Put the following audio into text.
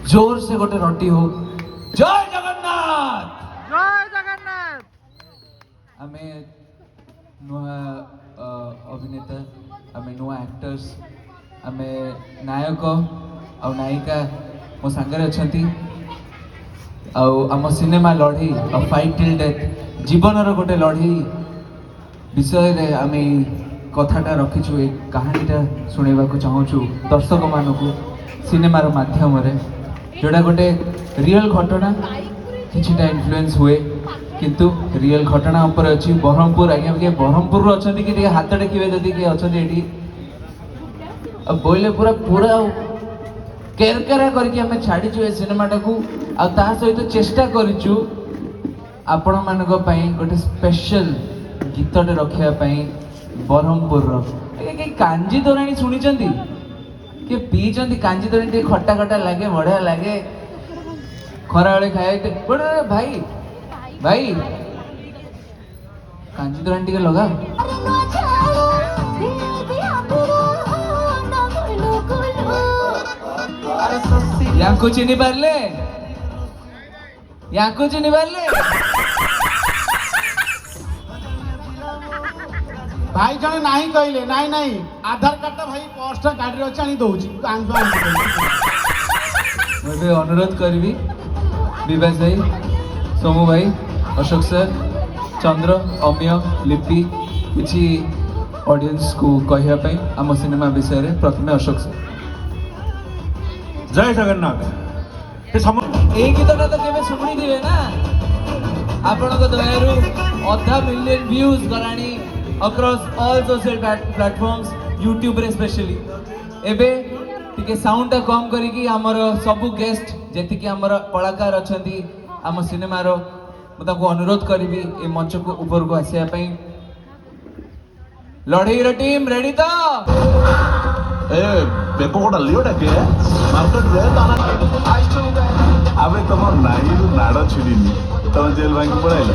जोर से गोटे रटी हो जय जगन्नाथ जय जगन्नाथ। आमे नुआ अभिनेता आमे नुआ एक्टर्स आमे नायक आ नायिका मो सांगरे अछंती आम सिनेमा लड़ी फाइट टिल डेथ जीवन गोटे लड़ी विषय रे आमे कथाटा रखीचु ए कहानीटा शुणा चाहूँ दर्शक मानक सिनेमार माध्यम जोड़ा गोटे रियल घटना किछिटा इन्फ्लुएंस हुए किंतु रियल घटना ऊपर अच्छी ब्रह्मपुर आज्ञा ब्रह्मपुर अच्छा कि हाथ टेकिए जदि किए अच्छा बोले पूरा पूरा केरकेरा करके आम छाड़ीचु ए सिनेमाटा को आ सहित चेष्टा करूँ आपण मानक गोटे स्पेशल गीतटे रखापी ब्रह्मपुर कांजी तोराणी शुणी किए पीछे कांजी तोराणी खट्टा खट्टा लगे बढ़िया लगे खरा बेले खाए भाई भाई कांजी तोराणी टे लगा या चिन्ह पारे या चिन्ह पारे भाई जने नहीं कहले नहीं नहीं आधार कार्ड भाई पोस्ट गाड़ी रे आनी दउची मैं अनुरोध करी विकास भाई सोमू भाई अशोक सर चंद्र अमिय लिपि किसी ऑडियंस को कहवाई आम सिनेमा विषय रे प्रथमे अशोक सर जय जगन्नाथ ए गीतटा तो केबे शुणी दिबे ना आपण को दयारु अधा मिलियन व्यूज गलानी across all social platforms YouTube रे स्पेशली एबे टिके साउंड टा कम करी कि हमर सब गेस्ट जेति कि हमर कलाकार अछंती हम सिनेमा रो म ताको अनुरोध करबी ए मंच को ऊपर को आसिया पई लड़ई रो टीम रेडी तो ए बेको कोडा लियोटा के मार्केट रे ताना आबे तुम नाई नाड़ छिड़ीनी तुम जेल बैंक पड़ाइला